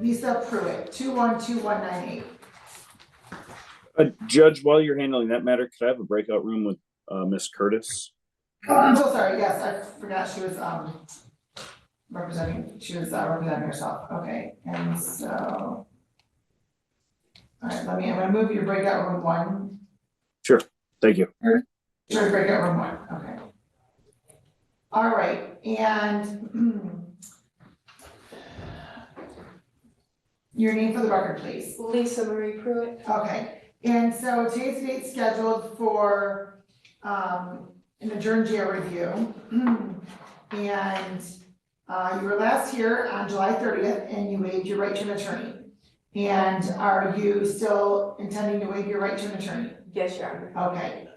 Lisa Puit, 212198. Judge, while you're handling that matter, could I have a breakout room with Miss Curtis? Oh, I'm so sorry, yes, I forgot she was, representing herself, okay, and so. All right, I'm gonna move you to breakout room 1. Sure, thank you. Sure, breakout room 1, okay. All right, and your name for the record, please. Lisa Puit. Okay, and so today's date scheduled for an adjourned jail review. And you were last here on July 30th and you waived your right to an attorney. And are you still intending to waive your right to an attorney? Yes, Your Honor. Okay.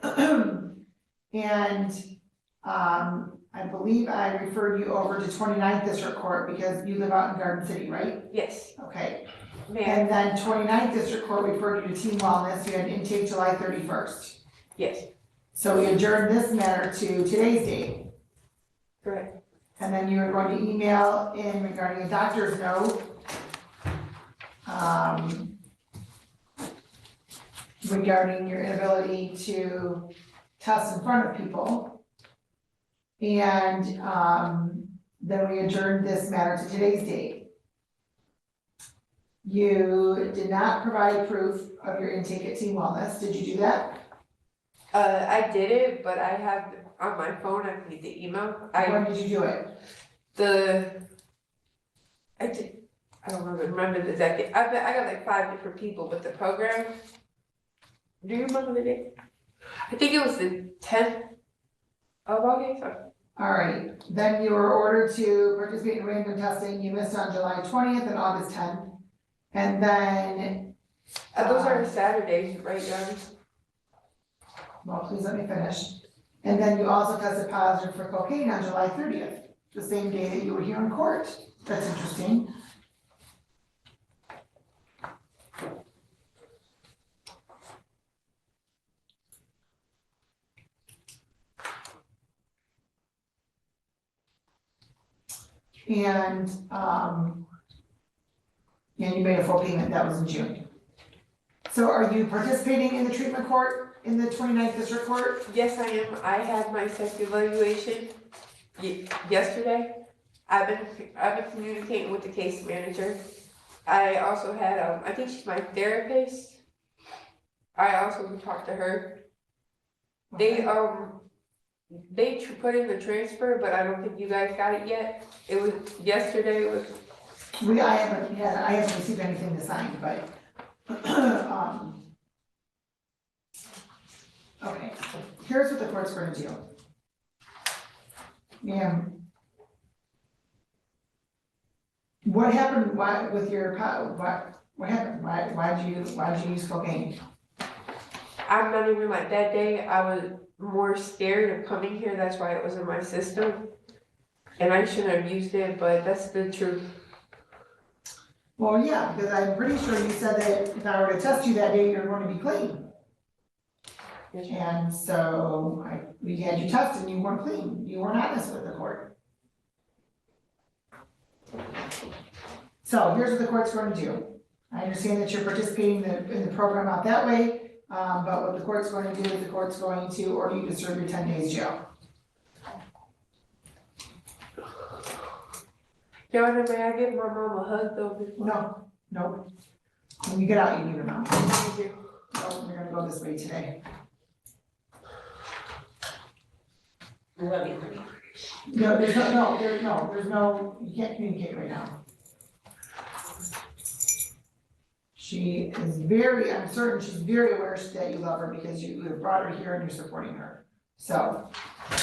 And I believe I referred you over to 29th District Court because you live out in Garden City, right? Yes. Okay. Ma'am. And then 29th District Court referred you to Team Wellness. You had intake July 31st. Yes. So we adjourned this matter to today's date. Correct. And then you were going to email in regarding a doctor's note. Regarding your inability to test in front of people. And then we adjourned this matter to today's date. You did not provide proof of your intake at Team Wellness. Did you do that? I did it, but I have on my phone, I need the email. When did you do it? I don't remember the exact date. I got like 5 different people with the program. Do you remember the date? I think it was the 10th of August. All right, then you were ordered to participate in random testing. You missed on July 20th and August 10th. And then. Those are Saturdays, right, John? Well, please let me finish. And then you also tested positive for cocaine on July 30th, the same day that you were here in court. That's interesting. And you made a full payment, that was in June. So are you participating in the treatment court in the 29th District Court? Yes, I am. I had my sex evaluation yesterday. I've been communicating with the case manager. I also had I think she's my therapist. I also talked to her. Okay. They put in the transfer, but I don't think you guys got it yet. It was yesterday. I haven't received anything to sign, but okay, here's what the court's gonna do. Ma'am, what happened, what happened, why'd you use cocaine? I'm not even like that day. I was more scared of coming here. That's why it was in my system. And I shouldn't have used it, but that's the truth. Well, yeah, because I'm pretty sure you said that if I were to test you that day, you're going to be clean. Yes, And so we had you tested and you weren't clean. You weren't honest with the court. So here's what the court's going to do. I understand that you're participating in the program out that way, but what the court's going to do is the court's going to order you to serve your 10 days jail. Joanna, may I give my mom a hug though? No. When you get out, you need a mouth. Thank you. No, we're gonna go this way today. Love you. No, there's no, you can't communicate right now. She is I'm certain she's very aware that you love her because you have brought her here and you're supporting her. So,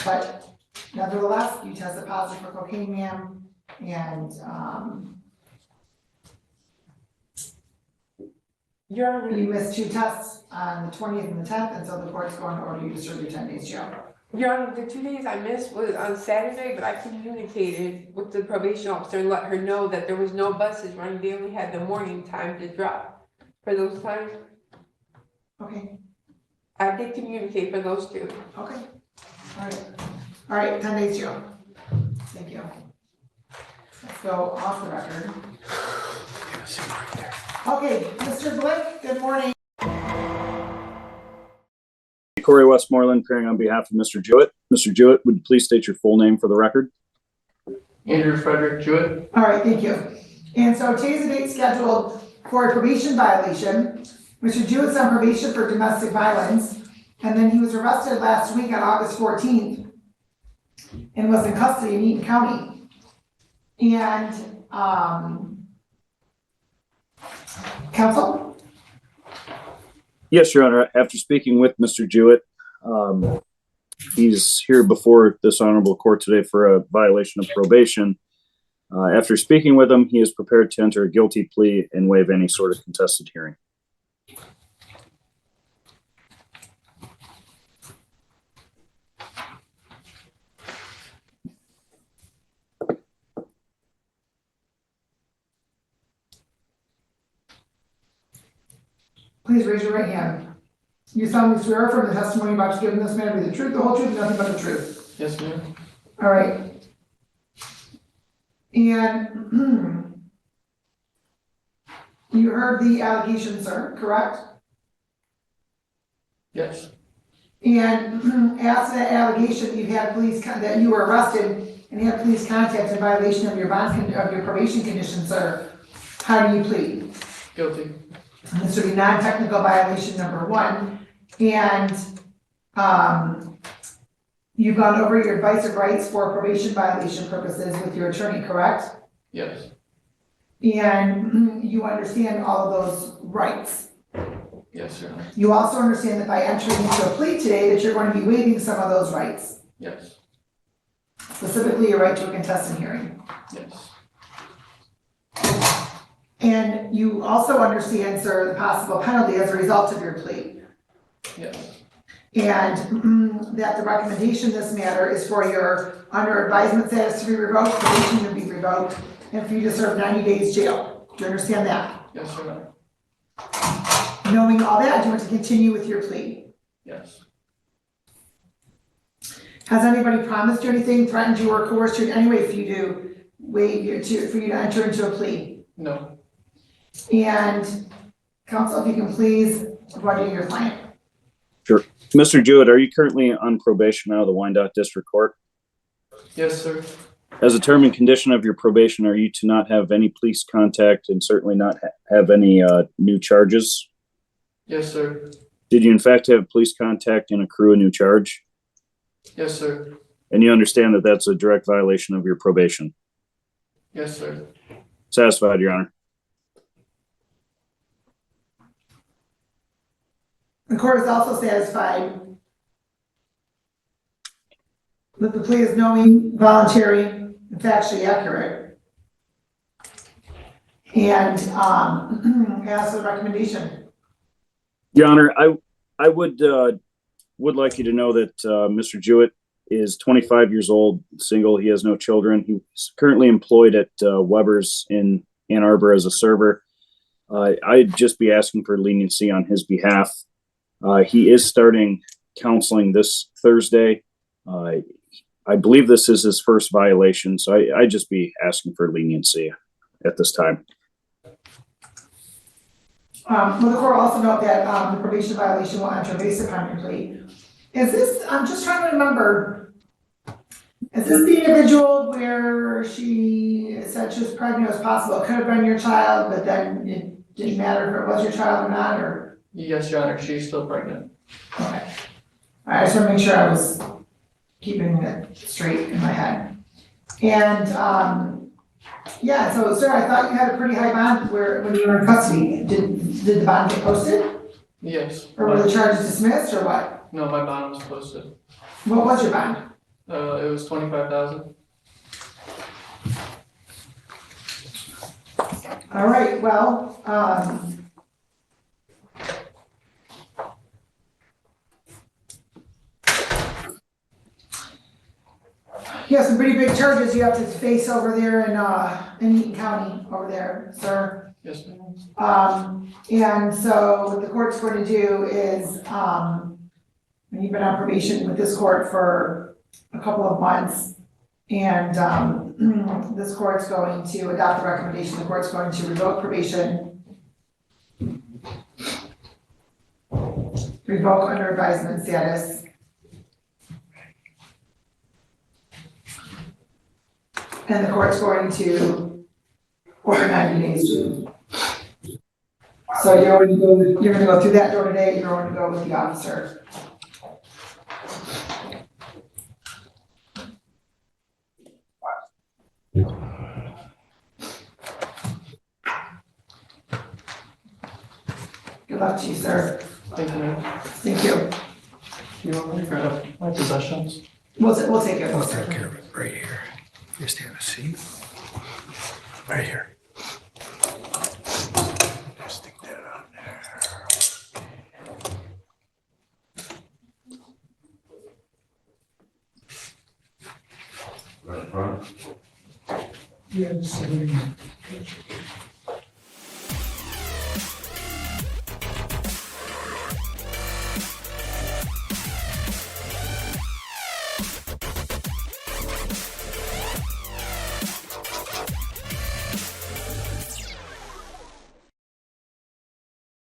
but nevertheless, you tested positive for cocaine, ma'am, and you missed 2 tests on the 20th and the 10th, and so the court's going to order you to serve your 10 days jail. Your Honor, the 2 days I missed was on Saturday, but I communicated with the probation officer and let her know that there was no buses running. They only had the morning time to drop for those times. Okay. I did communicate for those 2. Okay. All right, 10 days jail. Thank you. Let's go off the record. Okay, Mr. Blick, good morning. Corey Westmoreland, appearing on behalf of Mr. Jewett. Mr. Jewett, would you please state your full name for the record? Andrew Frederick Jewett. All right, thank you. And so today's the date scheduled for a probation violation. Mr. Jewett's on probation for domestic violence, and then he was arrested last week on August 14th and was in custody in Eaton County. And, counsel? Yes, Your Honor. After speaking with Mr. Jewett, he's here before this honorable court today for a violation of probation. After speaking with him, he is prepared to enter a guilty plea and waive any sort of contested hearing. Please raise your right hand. You solemnly swear from the testimony about to give in this matter be the truth, the whole truth, and nothing but the truth. Yes, ma'am. All right. And you heard the allegation, sir, correct? Yes. And as to that allegation, you had police, that you were arrested and had police contact in violation of your of your probation conditions, sir. How do you plead? Guilty. And this would be non-technical violation number 1. And you've gone over your advice of rights for probation violation purposes with your attorney, correct? Yes. And you understand all of those rights. Yes, sir. You also understand that by entering into a plea today that you're going to be waiving some of those rights, Yes. specifically your right to a contested hearing. Yes. And you also understand, sir, the possible penalty as a result of your plea. Yes. And that the recommendation in this matter is for your under advisement status to be revoked, probation to be revoked, and for you to serve 90 days jail. Do you understand that? Yes, sir. Knowing all that, do you want to continue with your plea? Yes. Has anybody promised you anything, threatened you, or coerced you in any way for you to waive your, for you to enter into a plea? No. And counsel, if you can please provide your client. Sure. Mr. Jewett, are you currently on probation out of the Wyandotte District Court? Yes, sir. As a term and condition of your probation, are you to not have any police contact and certainly not have any new charges? Yes, sir. Did you in fact have police contact and accrue a new charge? Yes, sir. And you understand that that's a direct violation of your probation? Yes, sir. Satisfied, Your Honor. The court is also satisfied that the plea is knowing, voluntary, and factually accurate. And as for the recommendation. Your Honor, I would like you to know that Mr. Jewett is 25 years old, single. He has no children. He's currently employed at Weber's in Ann Arbor as a server. I'd just be asking for leniency on his behalf. He is starting counseling this Thursday. I believe this is his first violation, so I'd just be asking for leniency at this time. Well, the court also note that the probation violation will enter based upon your plea. Is this, I'm just trying to remember, is this the individual where she said she was pregnant as possible? It could have been your child, but then it didn't matter if it was your child or not, or? Yes, Your Honor. She's still pregnant. Okay. All right, I just want to make sure I was keeping it straight in my head. And, yeah, so sir, I thought you had a pretty high bond when you were in custody. Did the bond get posted? Yes. Or were the charges dismissed, or what? No, my bond was posted. What was your bond? It was $25,000. All right, well, you have some pretty big charges you have to face over there in Eaton County over there, sir. Yes, ma'am. And so what the court's going to do is, and you've been on probation with this court for a couple of months, And, this court's going to adopt the recommendation, the court's going to revoke probation, revoke under advisement status, and the court's going to order 90 days. So you're gonna go through that door today, you're going to go with the officer. Good luck to you, sir. Thank you, ma'am. Thank you. You want me to grab my possessions? We'll take care I'll of take this. care of it right here. Just have a seat. Right here. Just stick that on there. Right in front. Yeah, just sit in.